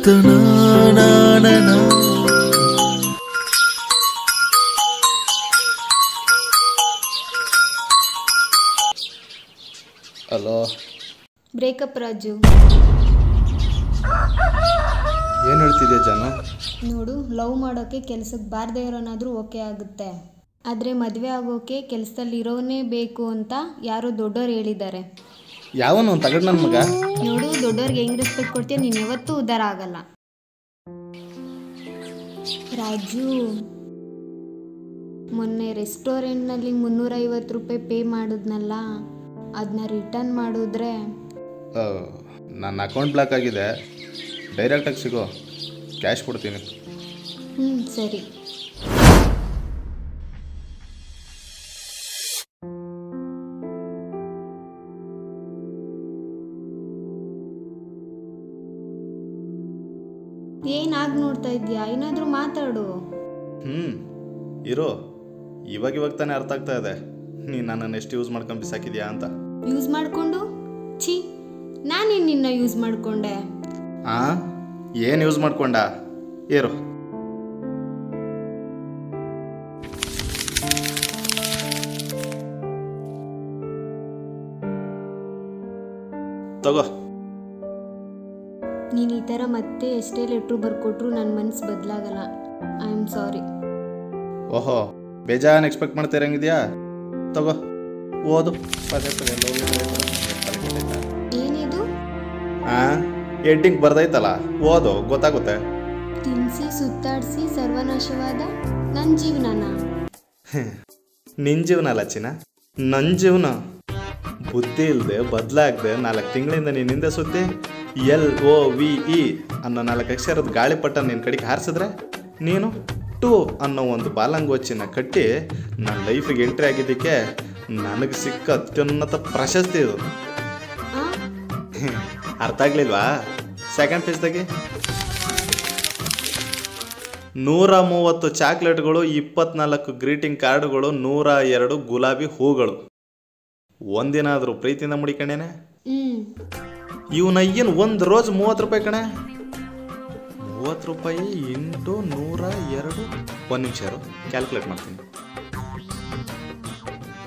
Hello. Breakup Raju. ಏನು ಹೇಳ್ತಿದ್ಯಾ ಜಾನು? ನೋಡು, ಲವ್ ಮಾಡೋಕ್ಕೆ ಕೆಲಸಕ್ಕೆ ಬಾರದೇ ಇರೋನಾದರೂ ಓಕೆ ಆಗುತ್ತೆ, ಆದರೆ ಮದುವೆ ಆಗೋಕೆ ಕೆಲಸದಲ್ಲಿ ಇರೋನೇ ಬೇಕು ಅಂತ ಯಾರೋ ದೊಡ್ಡೋರು ಹೇಳಿದ್ದಾರೆ. ಯಾವನು ತಗಡ್ ನನ್ನ ಮಗ? ನೋಡು, ದೊಡ್ಡೋರ್ಗೆ ಹೆಂಗೆ ರೆಸ್ಪೆಕ್ಟ್ ಕೊಡ್ತೀಯ, ನೀನು ಯಾವತ್ತೂ ಉದ್ಧಾರ ಆಗಲ್ಲ. ರಾಜು, ಮೊನ್ನೆ ರೆಸ್ಟೋರೆಂಟ್ನಲ್ಲಿ 350 ರೂಪಾಯಿ ಪೇ ಮಾಡಿದ್ನಲ್ಲ, ಅದನ್ನ ರಿಟರ್ನ್ ಮಾಡಿದ್ರೆ. ನನ್ನ ಅಕೌಂಟ್ ಬ್ಲಾಕ್ ಆಗಿದೆ, ಡೈರೆಕ್ಟಾಗಿ ಸಿಗೋ, ಕ್ಯಾಶ್ ಕೊಡ್ತೀನಿ. ಸರಿ. ಏನಾಗಿ ನೋಡ್ತಾ ಇದೆಯಾ? ಏನಾದರೂ ಮಾತಾಡು. ಇರೋ, ಇವಾಗ ತಾನೇ ಅರ್ಥ ಆಗ್ತಾ ಇದೆ ನೀನು ನನ್ನನ್ನು ಎಷ್ಟು ಯೂಸ್ ಮಾಡ್ಕೊಂಡು ಬಿಸಾಕಿದ್ಯಾ ಅಂತ. ಯೂಸ್ ಮಾಡಿಕೊಂಡು? ಛೀ, ನಾನೇನು ನಿನ್ನ ಯೂಸ್ ಮಾಡಿಕೊಂಡೆ? ಏನು ಯೂಸ್ ಮಾಡ್ಕೊಂಡ? ಏರು. ತಗೋ. ನೀನು ಈ ಥರ ಮತ್ತೆ ಎಷ್ಟೇ ಲೆಟ್ರು ಬರ್ಕೊಟ್ರು ನನ್ನ ಮನಸ್ಸು ಬದಲಾಗಲ್ಲ. I am sorry. ಓಹೋ, ಬೇಜಾನ್ ಎಕ್ಸ್ಪೆಕ್ಟ್ ಮಾಡ್ತಾ ಇರಂಗಿದ್ಯಾ? ತಗೋ, ಓದು. ಏನಿದು? ಎಡ್ಡಿಂಗ್ ಬರ್ದೈತಲ್ಲ, ಓದು, ಗೊತ್ತಾಗುತ್ತೆ. ತಿನ್ಸಿ ಸುತ್ತಾಡಿಸಿ ಸರ್ವನಾಶವಾದ ನನ್ನ ಜೀವನನ? ನಿನ್ನ ಜೀವನ ಅಲ್ಲ ಚಿನ್ನ, ನನ್ನ ಜೀವನ. ಬುದ್ಧಿ ಇಲ್ಲದೆ ಬದಲಾಗದೆ 4 ತಿಂಗಳಿಂದ ನೀನು ಹಿಂದೆ ಸುತ್ತಿ LOVE ಅನ್ನೋ 4 ಅಕ್ಷರದ ಗಾಳಿಪಟ ನಿನ್ನ ಕಡೆಗೆ ಹಾರಿಸಿದ್ರೆ ನೀನು 2 ಅನ್ನೋ ಒಂದು ಬಾಲಂಗೋಚಿನ ಕಟ್ಟಿ ನನ್ನ ಲೈಫಿಗೆ ಎಂಟ್ರಿ ಆಗಿದ್ದಕ್ಕೆ ನನಗೆ ಸಿಕ್ಕ ಅತ್ಯುನ್ನತ ಪ್ರಶಸ್ತಿ ಇದು. ಅರ್ಥ ಆಗ್ಲಿಲ್ವಾ? ಸೆಕೆಂಡ್ ಫೇಸ್ದಾಗೆ 130 ಚಾಕ್ಲೇಟ್ಗಳು, 24 ಗ್ರೀಟಿಂಗ್ ಕಾರ್ಡ್ಗಳು, 102 ಗುಲಾಬಿ ಹೂಗಳು. ಒಂದಿನಾದರೂ ಪ್ರೀತಿಯಿಂದ ಮುಡಿಕಣೇನೆ? ಇವನ ಏನು ಒಂದು ರೋಜ್ 30 ರೂಪಾಯಿ ಕಣೆ. 30 ರೂಪಾಯಿ ಇಂಟು 102. 1 ನಿಮಿಷ ಕ್ಯಾಲ್ಕುಲೇಟ್ ಮಾಡ್ತೀನಿ.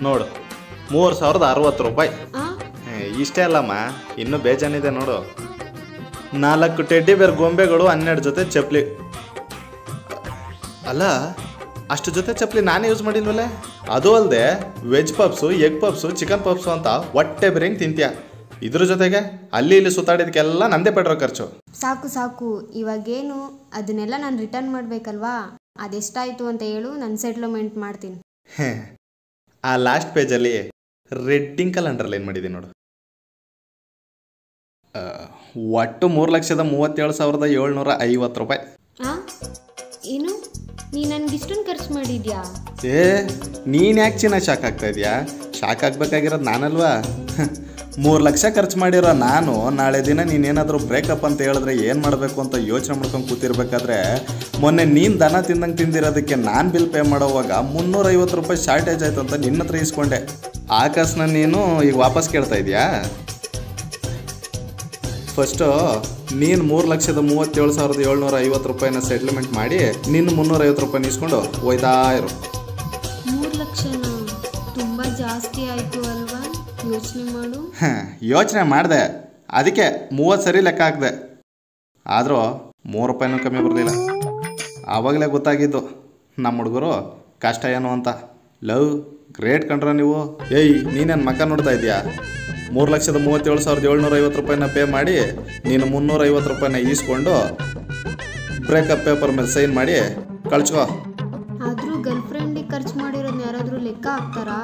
ನೋಡು, 3060 ರೂಪಾಯಿ. ಇಷ್ಟೇ ಅಲ್ಲಮ್ಮ, ಇನ್ನೂ ಬೇಜಾನಿದೆ ನೋಡು. 4 ಟೆಡ್ಡಿ ಬೇರ್ ಗೊಂಬೆಗಳು, 12 ಜೊತೆ ಚಪ್ಪಲಿ. ಅಲ್ಲ, ಅಷ್ಟು ಜೊತೆ ಚಪ್ಪಲಿ ನಾನೇ ಯೂಸ್ ಮಾಡಿದ್ವಲ್ಲ. ಅದು ಅಲ್ಲದೆ veg puffs, egg puffs, chicken puffs ಅಂತ ಹೊಟ್ಟೆ ಬಿರಿಯಂಗೆ ತಿಂತೀಯ. ಇದ್ರ ಜೊತೆಗೆ ಅಲ್ಲಿ ಇಲ್ಲಿ ಸುತ್ತಾಡಿದಕ್ಕೆಲ್ಲ ನಂದೇ ಪೆಟ್ರೋಲ್ ಖರ್ಚು. ಸಾಕು ಸಾಕು, ಇವಾಗೇನು ಅದನ್ನೆಲ್ಲ ನಾನು ರಿಟರ್ನ್ ಮಾಡಬೇಕಲ್ವಾ? ಅದೆಷ್ಟಾಯಿತು ಅಂತ ಹೇಳು, ನಾನು ಸೆಟ್ಲ್ಮೆಂಟ್ ಮಾಡ್ತೀನಿ. ಆ ಲಾಸ್ಟ್ ಪೇಜಲ್ಲಿ ರೆಡ್ಡಿಂಕಲ್ ಅಂಡರ್ಲೈನ್ ಮಾಡಿದ್ದೀನಿ ನೋಡು. ಒಟ್ಟು 3,37,750 ರೂಪಾಯಿ. ಏನು? ನೀ ನನಗಿಷ್ಟೊಂದು ಖರ್ಚು ಮಾಡಿದ್ಯಾ? ನೀನು ಯಾಕೆ ಚಿನ್ನ ಶಾಕ್ ಆಗ್ತಾ ಇದೆಯಾ? ಶಾಕ್ ಆಗ್ಬೇಕಾಗಿರೋದು ನಾನಲ್ವಾ? 3 ಲಕ್ಷ ಖರ್ಚು ಮಾಡಿರೋ ನಾನು ನಾಳೆ ದಿನ ನೀನೇನಾದರೂ ಬ್ರೇಕಪ್ ಅಂತ ಹೇಳಿದ್ರೆ ಏನು ಮಾಡಬೇಕು ಅಂತ ಯೋಚನೆ ಮಾಡ್ಕೊಂಡು ಕೂತಿರ್ಬೇಕಾದ್ರೆ, ಮೊನ್ನೆ ನೀನು ದನ ತಿಂದಂಗೆ ತಿಂದಿರೋದಕ್ಕೆ ನಾನು ಬಿಲ್ ಪೇ ಮಾಡೋವಾಗ 350 ರೂಪಾಯಿ ಶಾರ್ಟೇಜ್ ಆಯಿತು ಅಂತ ನಿನ್ನ ಹತ್ರ ಇಸ್ಕೊಂಡೆ. ಆ ಕಾಸನ್ನ ನೀನು ಈಗ ವಾಪಸ್ ಕೇಳ್ತಾ ಇದೆಯಾ? ಫಸ್ಟು ನೀನು 3,37,750 ರೂಪಾಯಿನ ಸೆಟ್ಲ್ಮೆಂಟ್ ಮಾಡಿ ನಿನ್ನ 350 ರೂಪಾಯಿನ ಇಸ್ಕೊಂಡು ಹೋಯ್ತಾ ಇರು. 3 ಲಕ್ಷನ ತುಂಬ ಜಾಸ್ತಿ ಆಯಿತು ಅಲ್ವಾ? ಯೋಚನೆ ಮಾಡು. ಯೋಚನೆ ಮಾಡಿದೆ, ಅದಕ್ಕೆ 30 ಸರಿ ಲೆಕ್ಕ ಹಾಕಿದೆ. ಆದರೂ 3 ರೂಪಾಯಿನೂ ಕಮ್ಮಿ ಬರಲಿಲ್ಲ. ಆವಾಗಲೇ ಗೊತ್ತಾಗಿದ್ದು ನಮ್ಮ ಹುಡುಗರು ಕಷ್ಟ ಏನು ಅಂತ. ಲವ್ ಗ್ರೇಟ್ ಕಂಡ್ರ ನೀವು. ನೀನೇನು ಮಕ್ಕ ನೋಡ್ತಾ ಇದೆಯಾ? 3,37,750 ರೂಪಾಯಿನ ಪೇ ಮಾಡಿ ನೀನು 350 ರೂಪಾಯಿನ ಈಸ್ಕೊಂಡು ಬ್ರೇಕಪ್ ಪೇಪರ್ ಮೇಲೆ ಸೈನ್ ಮಾಡಿ ಕಳ್ಸ್ಕೋ. ಆದರೂ ಗರ್ಲ್ ಫ್ರೆಂಡಿಗೆ ಖರ್ಚು ಮಾಡಿರೋದು ಯಾರಾದರೂ ಲೆಕ್ಕ ಹಾಕ್ತಾರಾ?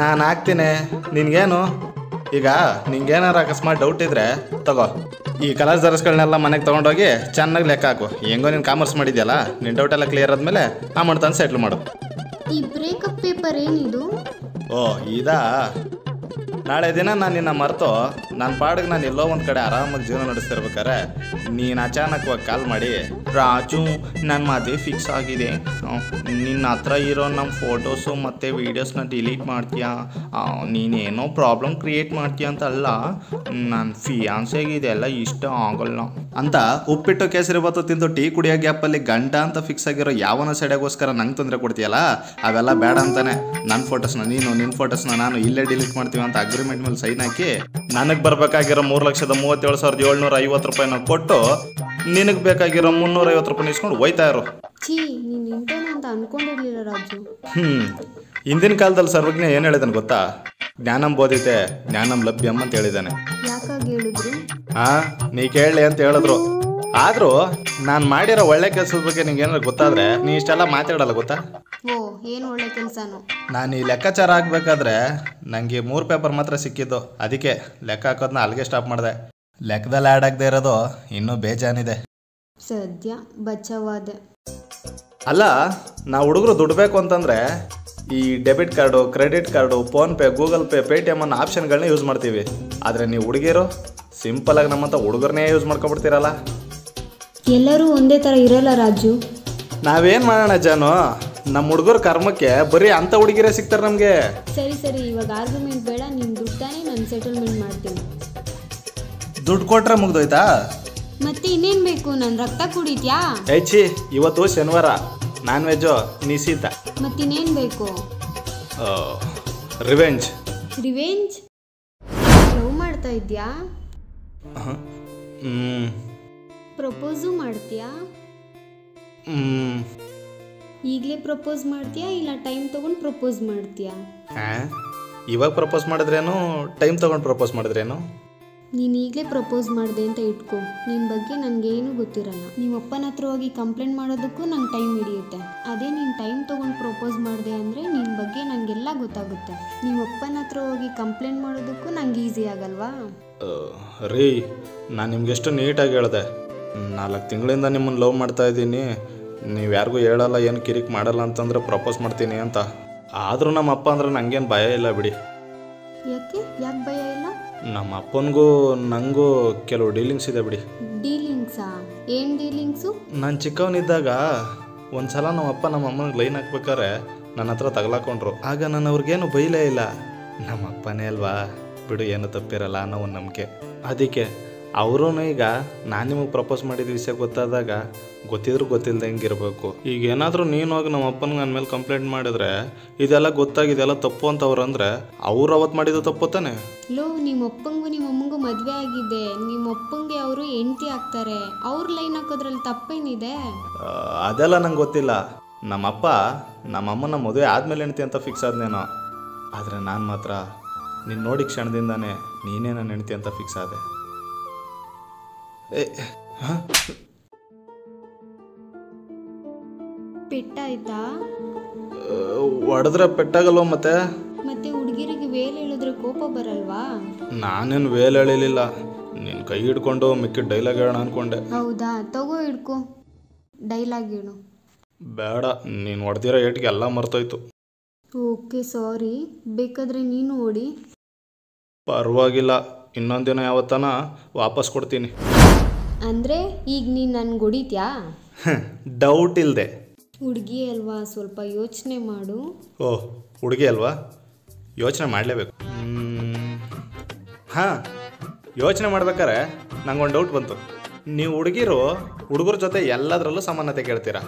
ನಾನು ಹಾಕ್ತೀನಿ. ನಿನಗೇನು ಈಗ, ನಿಂಗೇನಾರು ಅಕಸ್ಮಾತ್ ಡೌಟ್ ಇದ್ದರೆ ತಗೋ, ಈ ಕಲರ್ ಜರಸ್ಗಳನ್ನೆಲ್ಲ ಮನೆಗೆ ತೊಗೊಂಡೋಗಿ ಚೆನ್ನಾಗಿ ಲೆಕ್ಕ ಹಾಕು. ಹೆಂಗೋ ನೀನು ಕಾಮರ್ಸ್ ಮಾಡಿದ್ಯಲ್ಲ, ನಿನ್ನ ಡೌಟ್ ಎಲ್ಲ ಕ್ಲಿಯರ್ ಆದಮೇಲೆ ಅಮೌಂಟ್ ತಂದು ಸೆಟ್ಲ್ ಮಾಡು. ಈ ಬ್ರೇಕಪ್ ಪೇಪರ್ ಏನಿದು? ಇದಾ? ನಾಳೆ ದಿನ ನಾನು ನಿನ್ನ ಮರೆತು ನನ್ನ ಪಾಡಿಗೆ ನಾನು ಎಲ್ಲೋ ಒಂದು ಕಡೆ ಆರಾಮಾಗಿ ಜೀವನ ನಡೆಸ್ತಿರ್ಬೇಕಾರೆ ನೀನು ಅಚಾನಕವಾಗಿ ಕಾಲ್ ಮಾಡಿ ರಾಜು ನನ್ನ ಮದುವೆ ಫಿಕ್ಸ್ ಆಗಿದೆ. ನಿನ್ನ ಹತ್ರ ಇರೋ ನಮ್ಮ ಫೋಟೋಸು ಮತ್ತು ವೀಡಿಯೋಸ್ನ ಡಿಲೀಟ್ ಮಾಡ್ತೀಯಾ? ನೀನೇನೋ ಪ್ರಾಬ್ಲಮ್ ಕ್ರಿಯೇಟ್ ಮಾಡ್ತೀಯ ಅಂತ ಅಲ್ಲ, ನನ್ನ ಫಿಯಾನ್ಸೆಗೆ ಇದೆಲ್ಲ ಇಷ್ಟ ಆಗಲ್ಲ ಅಂತ ಉಪ್ಪಿಟ್ಟು ಕೇಸರಿ ಬಾತು ತಿಂದು ಟೀ ಕುಡಿಯೋ ಗ್ಯಾಪಲ್ಲಿ ಗಂಡ ಅಂತ ಫಿಕ್ಸ್ ಆಗಿರೋ ಯಾವನ ಸೆಡೆಗೋಸ್ಕರ ನಂಗೆ ತೊಂದರೆ ಕೊಡ್ತೀಯಲ್ಲ, ಅವೆಲ್ಲ ಬೇಡ ಅಂತಾನೆ. ನನ್ನ ಫೋಟೋಸ್ನ ನೀನು, ನಿನ್ನ ಫೋಟೋಸ್ನ ನಾನು ಇಲ್ಲೇ ಡಿಲೀಟ್ ಮಾಡ್ತೀವಿ ಅಂತ ಅಗ್ರಿಮೆಂಟ್ ಮೇಲೆ ಸೈನ್ ಹಾಕಿ ನನಗೆ ಬರಬೇಕಾಗಿರೋ 3,37,750 ರೂಪಾಯಿನ ಕೊಟ್ಟು ನಿನಗೆ ಬೇಕಾಗಿರೋ 350 ರೂಪಾಯಿ ಇಸ್ಕೊಂಡು ಹೋಯ್ತಾ ಇರು. ಛೀ, ನೀನು ಇಂಟೇನ ಅಂತ ಅನ್ಕೊಂಡಿರ್ಲಿಲ್ಲ ರಾಜು. ಹಿಂದಿನ ಕಾಲದಲ್ಲಿ ಸರ್ವಜ್ಞ ಏನು ಹೇಳಿದಾನೆ ಗೊತ್ತಾ? ಜ್ಞಾನಂ ಬೋಧಿತೆ ಜ್ಞಾನಂ ಲಭ್ಯಂ ಅಂತ ಹೇಳಿದ್ದಾನೆ. ಯಾಕಾಗಿ ಹೇಳಿದ್ರು? ನೀ ಕೇಳಲಿ ಅಂತ ಹೇಳಿದ್ರು. ಆದರೂ ನಾನು ಮಾಡಿರೋ ಒಳ್ಳೆ ಕೆಲಸದ ಬಗ್ಗೆ ನಿಂಗೆ ಏನಾದ್ರು ಗೊತ್ತಾದ್ರೆ ನೀ ಇಷ್ಟೆಲ್ಲ ಮಾತಾಡಲ್ಲ ಗೊತ್ತಾ? ಓ, ಏನು ಒಳ್ಳೆ ಕೆಲಸನೋ? ನಾನು ಈ ಲೆಕ್ಕಾಚಾರ ಹಾಕ್ಬೇಕಾದ್ರೆ ನನಗೆ 3 ಪೇಪರ್ ಮಾತ್ರ ಸಿಕ್ಕಿದ್ದು. ಅದಕ್ಕೆ ಲೆಕ್ಕ ಹಾಕೋದನ್ನ ಅಲ್ಲಿಗೆ ಸ್ಟಾಪ್ ಮಾಡಿದೆ. ಲೆಕ್ಕದಲ್ಲಿ ಆ್ಯಡ್ ಆಗದೆ ಇರೋದು ಇನ್ನೂ ಬೇಜಾನಿದೆ. ಸದ್ಯ ಬಚಾವಾದೆ. ಅಲ್ಲ, ನಾವು ಹುಡುಗರು ದುಡ್ಡು ಬೇಕು ಅಂತಂದರೆ ಈ debit card, credit card, PhonePe, Google pay, Paytm ಅನ್ನೋ ಆಪ್ಷನ್ಗಳನ್ನ ಯೂಸ್ ಮಾಡ್ತೀವಿ. ಆದರೆ ನೀವು ಹುಡುಗಿರು ಸಿಂಪಲಾಗಿ ನಮ್ಮಂಥ ಹುಡುಗರನ್ನೇ ಯೂಸ್ ಮಾಡ್ಕೊಬಿಡ್ತೀರಲ್ಲ. ಎಲ್ಲರೂ ಒಂದೇ ಥರ ಇರಲ್ಲ ರಾಜು. ನಾವೇನು ಮಾಡೋಣ ಜಾನು? ನಮ್ಮ ಹುಡುಗರ ಕರ್ಮಕ್ಕೆ ಬರೀ ಅಂಥ ಹುಡುಗಿರೇ ಸಿಗ್ತಾರೆ ನಮಗೆ. ಸರಿ, ಇವಾಗ ಆರ್ಗ್ಯುಮೆಂಟ್ ಬೇಡ. ನೀನು ದುಡ್ಡು ತಾನೇ, ನಾನು ಸೆಟಲ್ಮೆಂಟ್ ಮಾಡ್ತೀನಿ. ದುಡ್ಡು ಕೊಟ್ರೆ ಮುಗ್ದೋಯ್ತಾ? ಮತ್ತೆ ಇನ್ನೇನು ಬೇಕು? ನನ್ನ ರಕ್ತ ಕುಡಿತ್ಯಾ? ಛೀ, ಇವತ್ತು ಶನಿವಾರ, ನಾನ್ ವೆಜ್ಜು ನಿಷಿದ್ಧ. ಮತ್ತಿನ್ನೇನು ಬೇಕು? ರಿವೆಂಜ್. ರಿವೆಂಜ್? ಲವ್ ಮಾಡ್ತಾ ಇದ್ಯಾ? ಪ್ರಪೋಸು ಮಾಡ್ತೀಯಾ? ಈಗಲೇ ಪ್ರಪೋಸ್ ಮಾಡ್ತೀಯಾ ಇಲ್ಲ ಟೈಮ್ ತೊಗೊಂಡು ಪ್ರಪೋಸ್ ಮಾಡ್ತೀಯಾ? ಇವಾಗ ಪ್ರಪೋಸ್ ಮಾಡಿದ್ರೇನು, ಟೈಮ್ ತೊಗೊಂಡು ಪ್ರಪೋಸ್ ಮಾಡಿದ್ರೇನು? ನೀನು ಈಗಲೇ ಪ್ರಪೋಸ್ ಮಾಡಿದೆ ಅಂತ ಇಟ್ಕೊ. ನಿನ್ನ ಬಗ್ಗೆ ನನಗೇನು ಗೊತ್ತಿರಲ್ಲ. ನಿಮ್ಮ ಅಪ್ಪನ ಹತ್ರ ಹೋಗಿ ಕಂಪ್ಲೇಂಟ್ ಮಾಡೋದಕ್ಕೂ ನಂಗೆ ಟೈಮ್ ಹಿಡಿಯುತ್ತೆ. ಅದೇ ನೀನು ಟೈಮ್ ತೊಗೊಂಡು ಪ್ರಪೋಸ್ ಮಾಡಿದೆ ಅಂದರೆ ನಿನ್ನ ಬಗ್ಗೆ ನನಗೆಲ್ಲ ಗೊತ್ತಾಗುತ್ತೆ. ನಿಮ್ಮ ಅಪ್ಪನ ಹತ್ರ ಹೋಗಿ ಕಂಪ್ಲೇಂಟ್ ಮಾಡೋದಕ್ಕೂ ನಂಗೆ ಈಸಿ ಆಗಲ್ವಾ? ರೀ, ನಾನು ನಿಮ್ಗೆಷ್ಟು ನೀಟಾಗಿ ಹೇಳಿದೆ. 4 ತಿಂಗಳಿಂದ ನಿಮ್ಮನ್ನು ಲವ್ ಮಾಡ್ತಾ ಇದ್ದೀನಿ, ನೀವು ಯಾರಿಗೂ ಹೇಳಲ್ಲ, ಏನು ಕಿರಿಕ್ ಮಾಡಲ್ಲ ಅಂತಂದರೆ ಪ್ರಪೋಸ್ ಮಾಡ್ತೀನಿ ಅಂತ. ಆದರೂ ನಮ್ಮ ಅಪ್ಪ ಅಂದ್ರೆ ನನಗೇನು ಭಯ ಇಲ್ಲ ಬಿಡಿ. ಯಾಕೆ ಭಯ ಇಲ್ಲ? ನಮ್ಮ ಅಪ್ಪನಿಗೂ ನನಗೂ ಕೆಲವು ಡೀಲಿಂಗ್ಸ್ ಇದೆ ಬಿಡಿ. ಡೀಲಿಂಗ್ಸಾ? ಏನು ಡೀಲಿಂಗ್ಸು? ನಾನು ಚಿಕ್ಕವನಿದ್ದಾಗ ಒಂದ್ಸಲ ನಮ್ಮ ಅಪ್ಪ ನಮ್ಮ ಅಮ್ಮನಿಗೆ ಲೈನ್ ಹಾಕ್ಬೇಕಾದ್ರೆ ನನ್ನ ಹತ್ರ ತಗಲಾಕೊಂಡ್ರು. ಆಗ ನಾನು ಅವ್ರಿಗೇನು ಬೈಲೇ ಇಲ್ಲ. ನಮ್ಮ ಅಪ್ಪನೇ ಅಲ್ವಾ ಬಿಡು, ಏನು ತಪ್ಪಿರಲ್ಲ ಅನ್ನೋ ಒಂದು ನಂಬಿಕೆ. ಅದಕ್ಕೆ ಅವರು ಈಗ ನಾನು ನಿಮಗೆ ಪ್ರಪೋಸ್ ಮಾಡಿದ ವಿಷಯ ಗೊತ್ತಾದಾಗ ಗೊತ್ತಿದ್ರು ಗೊತ್ತಿಲ್ಲದೆ ಇರಬೇಕು. ಈಗ ಏನಾದರೂ ನೀನು ಹೋಗಿ ನಮ್ಮ ಅಪ್ಪನಿಗೆ ನನ್ನ ಮೇಲೆ ಕಂಪ್ಲೇಂಟ್ ಮಾಡಿದ್ರೆ ಇದೆಲ್ಲ ಗೊತ್ತಾಗಿದೆಲ್ಲ ತಪ್ಪು ಅಂತ ಅವ್ರು ಅಂದರೆ ಅವ್ರು ಅವತ್ತು ಮಾಡಿದ್ದು ತಪ್ಪು ತಾನೆ? ನಿಮ್ಮ ಅಪ್ಪಂಗೂ ನಿಮ್ಮ ಅಮ್ಮಂಗೂ ಮದುವೆ ಆಗಿದೆ. ನಿಮ್ಮ ಅಪ್ಪಂಗೆ ಅವರು ಹೆಂಡತಿ ಆಗ್ತಾರೆ. ಅವ್ರ ಲೈನ್ ಹಾಕೋದ್ರಲ್ಲಿ ತಪ್ಪೇನಿದೆ? ಅದೆಲ್ಲ ನಂಗೆ ಗೊತ್ತಿಲ್ಲ. ನಮ್ಮಪ್ಪ ನಮ್ಮಮ್ಮನ ಮದುವೆ ಆದಮೇಲೆ ಹೆಂಡ್ತಿ ಅಂತ ಫಿಕ್ಸ್ ಆದ್ನೇನೋ. ಆದರೆ ನಾನು ಮಾತ್ರ ನೀನು ನೋಡಿ ಕ್ಷಣದಿಂದಾನೆ ನೀನೇ ನನ್ನ ಹೆಂಡ್ತಿ ಅಂತ ಫಿಕ್ಸ್ ಆದೆ. ಪೆಟ್ಟಾಯ್ತಾ? ಹೊಡೆದ್ರೆ ಪೆಟ್ಟಾಗಲ್ವ? ಮತ್ತೆ ಹುಡುಗಿರಿಗೆ ವೇಲ್ ಹೇಳಿದ್ರೆ ಕೋಪ ಬರಲ್ವಾ? ನಾನೇನು ವೇಲ್ ಹೇಳಿಲ್ಲ, ನಿನ್ನ ಕೈ ಹಿಡ್ಕೊಂಡು ಮಿಕ್ಕಿದ ಡೈಲಾಗ್ ಹೇಳೋಣ ಅನ್ಕೊಂಡೆ. ಹೌದಾ? ತಗೋ ಹಿಡ್ಕೊ, ಡೈಲಾಗ್ ಹೇಳು. ಬೇಡ, ನೀನು ಹೊಡೆದಿರೋ ಏಟಿಗೆ ಎಲ್ಲ ಮರ್ತೋಯ್ತು. ಓಕೆ, ಸಾರಿ. ಬೇಕಾದರೆ ನೀನು ಓಡಿ. ಪರವಾಗಿಲ್ಲ, ಇನ್ನೊಂದಿನ ಯಾವತ್ತನ ವಾಪಸ್ ಕೊಡ್ತೀನಿ. ಅಂದರೆ ಈಗ ನೀನು ನನ್ಗೆ ಹೊಡಿತ್ಯಾ? ಡೌಟ್ ಇಲ್ಲದೆ. ಹುಡುಗಿ ಅಲ್ವಾ, ಸ್ವಲ್ಪ ಯೋಚನೆ ಮಾಡು. ಓಹ್, ಹುಡುಗಿ ಅಲ್ವಾ, ಯೋಚನೆ ಮಾಡಲೇಬೇಕು. ಯೋಚನೆ ಮಾಡ್ಬೇಕಾರೆ ನಂಗೊಂದು ಡೌಟ್ ಬಂತು. ನೀವು ಹುಡುಗರ ಜೊತೆ ಎಲ್ಲದರಲ್ಲೂ ಸಮಾನತೆ ಕೇಳ್ತೀರಾ.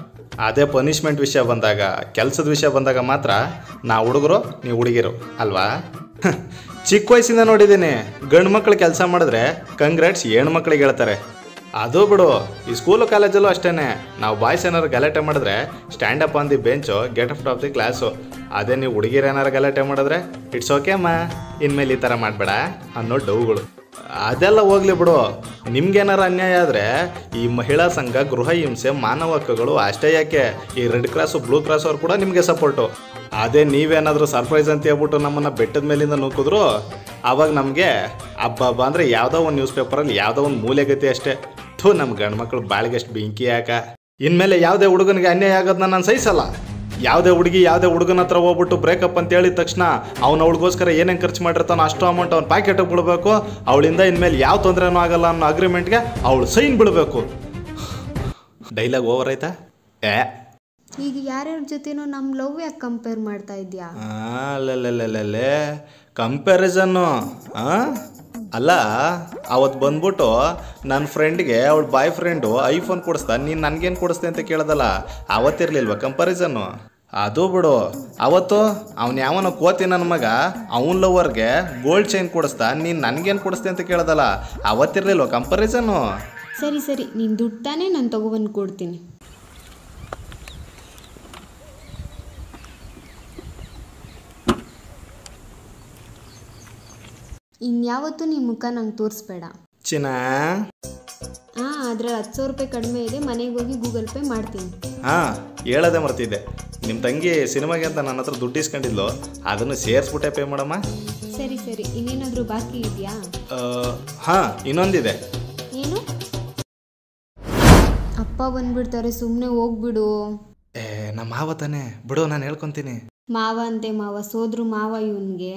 ಅದೇ ಪನಿಷ್ಮೆಂಟ್ ವಿಷಯ ಬಂದಾಗ, ಕೆಲಸದ ವಿಷಯ ಬಂದಾಗ ಮಾತ್ರ ಹುಡುಗರು, ನೀವು ಹುಡುಗಿರು ಅಲ್ವಾ? ಚಿಕ್ಕ ವಯಸ್ಸಿಂದ ನೋಡಿದ್ದೀನಿ, ಗಂಡು ಮಕ್ಕಳು ಕೆಲಸ ಮಾಡಿದ್ರೆ ಕಂಗ್ರಾಟ್ಸ್ ಹೆಣ್ಮಕ್ಳಿಗೆ ಹೇಳ್ತಾರೆ. ಅದು ಬಿಡು, ಈ ಸ್ಕೂಲು ಕಾಲೇಜಲ್ಲೂ ಅಷ್ಟೇ. ನಾವು ಬಾಯ್ಸ್ ಏನಾರು ಗಲಾಟೆ ಮಾಡಿದ್ರೆ stand up on the bench, get out of the class. ಅದೇ ನೀವು ಹುಡುಗಿರು ಏನಾರು ಗಲಾಟೆ ಮಾಡಿದ್ರೆ ಇಟ್ಸ್ ಓಕೆ ಅಮ್ಮ, ಇನ್ಮೇಲೆ ಈ ಥರ ಮಾಡಬೇಡ ಅನ್ನೋ ಡೌಗಳು. ಅದೆಲ್ಲ ಹೋಗ್ಲಿ ಬಿಡು. ನಿಮ್ಗೇನಾರು ಅನ್ಯಾಯ ಆದರೆ ಈ ಮಹಿಳಾ ಸಂಘ, ಗೃಹ ಹಿಂಸೆ, ಮಾನವ ಹಕ್ಕುಗಳು ಅಷ್ಟೇ ಯಾಕೆ, ಈ ರೆಡ್ ಕ್ರಾಸು, ಬ್ಲೂ ಕ್ರಾಸ್ ಅವ್ರು ಕೂಡ ನಿಮಗೆ ಸಪೋರ್ಟು. ಅದೇ ನೀವೇನಾದರೂ ಸರ್ಪ್ರೈಸ್ ಅಂತ ಹೇಳ್ಬಿಟ್ಟು ನಮ್ಮನ್ನು ಬೆಟ್ಟದ ಮೇಲಿಂದ ನೂಕಿದ್ರು ಆವಾಗ ನಮಗೆ ಹಬ್ಬ ಅಂದರೆ ಯಾವುದೋ ಒಂದು ನ್ಯೂಸ್ ಪೇಪರಲ್ಲಿ ಯಾವುದೋ ಒಂದು ಮೂಲೆಗತಿ ಅಷ್ಟೇ. ನಮ್ಮ ಗಂಡು ಮಕ್ಕಳು ಬಾಳಿಗೆ ಅಷ್ಟು ಬೆಂಕಿ ಯಾಕ? ಇನ್ಮೇಲೆ ಯಾವುದೇ ಹುಡುಗನಿಗೆ ಅನ್ಯಾಯ ಆಗೋದನ್ನ ನಾನು ಸಹಿಸಲ್ಲ. ಯಾವುದೇ ಹುಡುಗಿ ಯಾವುದೇ ಹುಡುಗನ ಹತ್ರ ಹೋಗ್ಬಿಟ್ಟು ಬ್ರೇಕಪ್ ಅಂತ ಹೇಳಿದ ತಕ್ಷಣ ಅವಳಿಗೋಸ್ಕರ ಏನೇನು ಖರ್ಚು ಮಾಡಿರ್ತಾನೋ ಅಷ್ಟು ಅಮೌಂಟ್ ಅವ್ನ ಪ್ಯಾಕೆಟಿಗೆ ಬಿಡಬೇಕು. ಅವಳಿಂದ ಇನ್ಮೇಲೆ ಯಾವ ತೊಂದರೆನೂ ಆಗಲ್ಲ ಅನ್ನೋ ಅಗ್ರಿಮೆಂಟ್ಗೆ ಅವಳು ಸೈನ್ ಬಿಡಬೇಕು. ಡೈಲಾಗ್ ಓವರ್ ಆಯ್ತಾ? ಈಗ ಯಾರ್ಯಾರ ಜೊತೆನೋ ನಮ್ಮ ಲವ್ ಯಾಕೆ ಕಂಪೇರ್ ಮಾಡ್ತಾ ಇದೆಯಾ? ಅಲ್ಲೇ ಕಂಪ್ಯಾರಿಸನ್ನು ಅಲ್ಲ, ಅವತ್ತು ಬಂದ್ಬಿಟ್ಟು ನನ್ನ ಫ್ರೆಂಡ್ಗೆ ಅವಳ ಬಾಯ್ ಫ್ರೆಂಡು ಐಫೋನ್ ಕೊಡಿಸ್ತಾ, ನೀನು ನನಗೇನು ಕೊಡಿಸ್ತೆ ಅಂತ ಕೇಳೋದಲ್ಲ, ಅವತ್ತಿರ್ಲಿಲ್ವ ಕಂಪ್ಯಾರಿಸನ್ನು? ಅದು ಬಿಡು, ಅವತ್ತು ಅವ್ನು ಯಾವನ ಕೋತಿ ನನ್ನ ಮಗ ಅವನ ಲವರ್ಗೆ ಗೋಲ್ಡ್ ಚೈನ್ ಕೊಡಿಸ್ತಾ, ನೀನು ನನಗೇನು ಕೊಡಿಸ್ತೆ ಅಂತ ಕೇಳೋದಲ್ಲ, ಅವತ್ತಿರ್ಲಿಲ್ವ ಕಂಪ್ಯಾರಿಸನ್ನು? ಸರಿ ನೀನು ದುಡ್ಡು ತಾನೇ, ನಾನು ತಗೊಬಂದು ಕೊಡ್ತೀನಿ. ಇನ್ಯಾವತ್ತೂ ನಿಮ್ಮ ಮುಖ ನಂಗೆ ತೋರಿಸ್ಬೇಡ ಚಿನ್ನ. ಆದರೆ 10,000 ರೂಪಾಯಿ ಕಡಿಮೆ ಇದೆ, ಮನೆಗೆ ಹೋಗಿ ಗೂಗಲ್ ಪೇ ಮಾಡ್ತೀನಿ. ಹೇಳೋದೇ ಮರ್ತಿದ್ದೆ, ನಿಮ್ಮ ತಂಗಿ ಸಿನಿಮಾಗೆ ಅಂತ ನನ್ನ ಹತ್ರ ದುಡ್ಡು ಇಸ್ಕೊಂಡಿದ್ಲು, ಅದನ್ನು ಸೇರಿಸ್ಬಿಟ್ಟೆ ಪೇ ಮಾಡಮ್ಮ. ಸರಿ ಇನ್ನೇನಾದರೂ ಬಾಕಿ ಇದೆಯಾ? ಇನ್ನೊಂದಿದೆ. ಏನು? ಅಪ್ಪ ಬಂದ್ಬಿಡ್ತಾರೆ, ಸುಮ್ಮನೆ ಹೋಗ್ಬಿಡು. ನಮ್ಮ ಮಾವ ತಾನೆ, ಬಿಡು ನಾನು ಹೇಳ್ಕೊತೀನಿ. ಮಾವ ಅಂತೆ ಮಾವ, ಸೋದ್ರು ಮಾವ ಇವನ್ಗೆ.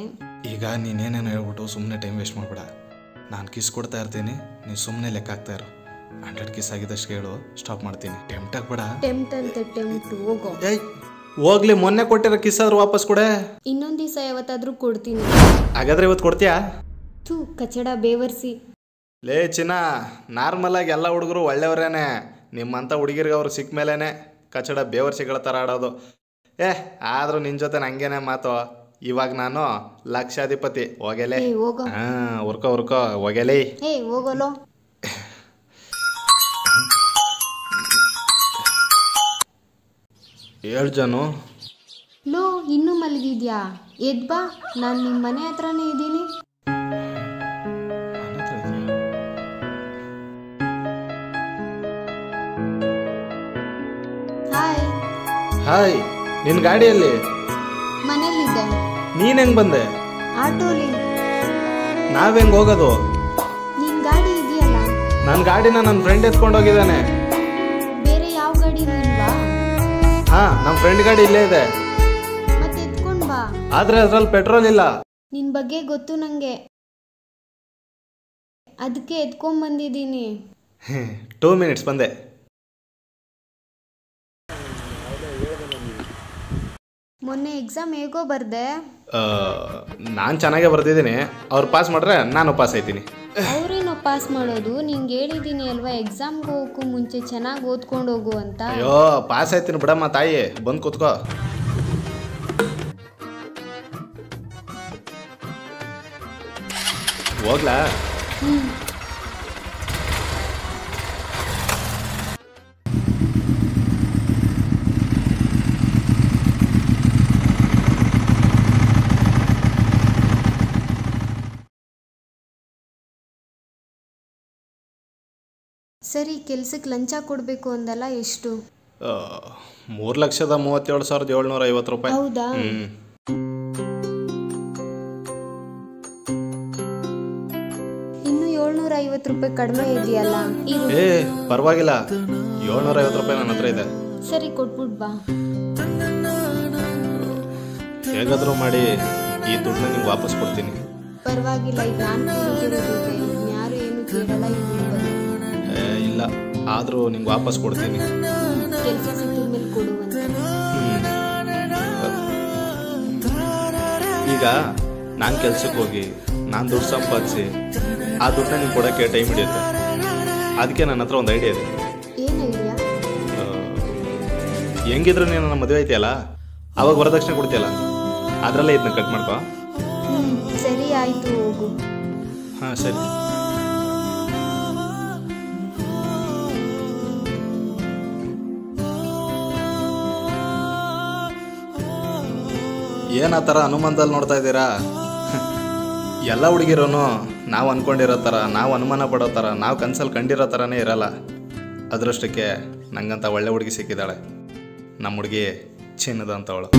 ಈಗ ನೀನೇನೇನು ಹೇಳ್ಬಿಟ್ಟು ಸುಮ್ಮನೆ ಟೈಮ್ ವೇಸ್ಟ್ ಮಾಡಬೇಡ. ನಾನು ಕಿಸ್ ಕೊಡ್ತಾ ಇರ್ತೀನಿ, ನೀನು ಸುಮ್ಮನೆ ಲೆಕ್ಕ ಹಾಕ್ತಾ ಇರು. 100 ಕಿಸ್ ಆಗಿದ್ದಷ್ಟು ಹೇಳು, ಸ್ಟಾಪ್ ಮಾಡ್ತೀನಿ. ಟೆಂಪ್ಟ್ ಆಗಬೇಡ. ಟೆಂಪ್ಟ್ ಹೋಗೋ. ಹೋಗ್ಲಿ, ಮೊನ್ನೆ ಕೊಟ್ಟಿರೋ ಕಿಸ್ ಆದ್ರೂ ವಾಪಸ್ ಕೊಡೆ. ಇನ್ನೊಂದು ದಿವಸ ಯಾವತ್ತಾದ್ರೂ ಕೊಡ್ತೀನಿ. ಹಾಗಾದ್ರೆ ಇವತ್ತು ಕೊಡ್ತೀಯಾ? ಕಚಡ ಬೇವರ್ಸಿ. ಲೇ ಚಿನ್ನ, ನಾರ್ಮಲ್ ಆಗಿ ಎಲ್ಲ ಹುಡುಗರು ಒಳ್ಳೆಯವರೇನೆ, ನಿಮ್ಮಂಥ ಹುಡುಗಿರಿಗೆ ಅವ್ರು ಸಿಕ್ಕ ಮೇಲೇನೆ ಕಚಡ ಬೇವರ್ಸಿಗಳ ಥರ ಆಡೋದು. ಆದರೂ ನಿನ್ನ ಜೊತೆ ನಂಗೇನೆ ಮಾತು. ಇವಾಗ ನಾನು ಲಕ್ಷಾಧಿಪತಿ. ಹೋಗಲೇ ಉರ್ಕೋ ಹೋಗಲೇ. ಹೋಗಲೋ. ಹೇಳು ಜಾನು. ಲೋ, ಇನ್ನೂ ಮಲಗಿದ್ಯಾ? ಎದ್ ಬಾ, ನಾನು ನಿಮ್ಮ ಮನೆ ಹತ್ರನೇ ಇದ್ದೀನಿ. ಹಾಯ್, ನಿನ್ನ ಗಾಡಿಯಲ್ಲಿ? ಮನೇಲಿದ್ದೆ. ನೀನ್ ಹೆಂಗ್ ಬಂದೆ? ಆಟೋಲಿ. ನಾವೆಂಗ್ ಹೋಗೋದು? ನಿನ್ ಗಾಡಿ ಇದೆಯಲ್ಲ. ನನ್ನ ಗಾಡಿನ ನನ್ನ ಫ್ರೆಂಡ್ ಎತ್ಕೊಂಡು ಹೋಗಿದ್ದಾನೆ. ಬೇರೆ ಯಾವ ಗಾಡಿನೂ ಇಲ್ವಾ? ನಮ್ಮ ಫ್ರೆಂಡ್ ಗಾಡಿ ಇಲ್ಲೇ ಇದೆ. ಮತ್ತೆ ಎತ್ಕೊಂಡ್ ಬಾ. ಆದ್ರೆ ಅದ್ರಲ್ಲಿ ಪೆಟ್ರೋಲ್ ಇಲ್ಲ. ನಿನ್ ಬಗ್ಗೆ ಗೊತ್ತು ನಂಗೆ, ಅದಕ್ಕೆ ಎತ್ಕೊಂಡ್ ಬಂದಿದ್ದೀನಿ. 2 minutes ಬಂದೆ. ಮೊನ್ನೆ ಎಕ್ಸಾಮ್ ಹೇಗೋ ಬರ್ದೆ? ನಾನು ಚೆನ್ನಾಗೇ ಬರ್ದಿದ್ದೀನಿ. ಅವ್ರು ಪಾಸ್ ಮಾಡ್ರೆ ನಾನು ಪಾಸ್ ಆಯ್ತೀನಿ. ಅವ್ರೇನೋ ಪಾಸ್ ಮಾಡೋದು? ನಿಂಗೆ ಹೇಳಿದ್ದೀನಿ ಅಲ್ವಾ, ಎಕ್ಸಾಮ್ಗೆ ಹೋಗೋಕ್ಕೂ ಮುಂಚೆ ಚೆನ್ನಾಗಿ ಓದ್ಕೊಂಡು ಹೋಗು ಅಂತ. ಅಯ್ಯೋ, ಪಾಸ್ ಆಯ್ತೀನಿ ಬಿಡಮ್ಮ ತಾಯಿ, ಬಂದು ಕೂತ್ಕೋ. ಹೋಗ್ಲಾ? ಸರಿ, ಕೆಲ್ಸಕ್ಕೆ ಲಂಚ ಕೊಡಬೇಕು ಅಂದಲ್ಲ, ಎಷ್ಟು? 3,37,750 ರೂಪಾಯಿ. ಹೌದಾ? ಇನ್ನು 750 ರೂಪಾಯಿ ಕಡಿಮೆ ಇದೆಯಲ್ಲ. ಪರವಾಗಿಲ್ಲ, 750 ರೂಪಾಯಿ ನನ್ನ ಹತ್ರ ಇದೆ. ಸರಿ, ಕೊಟ್ಬಿಟ್ ಬಾ. ಹೇಗಾದ್ರೂ ಮಾಡಿ ಈ ದುಡ್ಡನ್ನ ನಿಮ್ಗೆ ವಾಪಸ್ ಕೊಡ್ತೀನಿ. ಪರವಾಗಿಲ್ಲ, ಈಗ ನಾನು ಕೊಟ್ಟಿರೋದು ಯಾರು ಏನು ಕೇಳಲ್ಲ. ಇಲ್ಲ, ಆದರೂ ನಿಮ್ಗೆ ವಾಪಸ್ ಕೊಡ್ತೀನಿ. ಕೆಲಸ ಸಿಕ್ಕಿದ ಮೇಲೆ ಕೊಡುವಂತ. ಈಗ ನಾನು ಕೆಲ್ಸಕ್ಕೆ ಹೋಗಿ ನಾನು ದುಡ್ಡು ಸಂಪಾದಿಸಿ ಆ ದುಡ್ಡನ್ನ ನಿಮ್ಗೆ ಕೊಡೋಕ್ಕೆ ಟೈಮ್ ಹಿಡಿಯುತ್ತೆ. ಅದಕ್ಕೆ ನನ್ನ ಹತ್ರ ಒಂದು ಐಡಿಯಾ ಇದೆ. ಏನು ಐಡಿಯಾ? ಹೆಂಗಿದ್ರು ನೀನು ನನ್ನ ಮದುವೆ ಐತಿಯಲ್ಲ, ಅವಾಗ ವರದಕ್ಷಿಣೆ ಕೊಡ್ತೀಯಲ್ಲ, ಅದರಲ್ಲೇ ಇದನ್ನ ಕಟ್ ಮಾಡ್ಕೋ. ಸರಿ, ಆಯಿತು, ಹೋಗು. ಸರಿ. ಏನು ಆ ಥರ ಅನುಮಾನದಲ್ಲಿ ನೋಡ್ತಾ ಇದ್ದೀರಾ? ಎಲ್ಲ ಹುಡುಗಿರೂ ನಾವು ಅಂದ್ಕೊಂಡಿರೋ ಥರ, ನಾವು ಅನುಮಾನ ಪಡೋ ಥರ, ನಾವು ಕನ್ಸಲ್ಲಿ ಕಂಡಿರೋ ಥರನೇ ಇರಲ್ಲ. ಅದರಷ್ಟಕ್ಕೆ ನಂಗಂತ ಒಳ್ಳೆ ಹುಡುಗಿ ಸಿಕ್ಕಿದ್ದಾಳೆ. ನಮ್ಮ ಹುಡುಗಿ ಚಿನ್ನದ ಅಂತವಳು.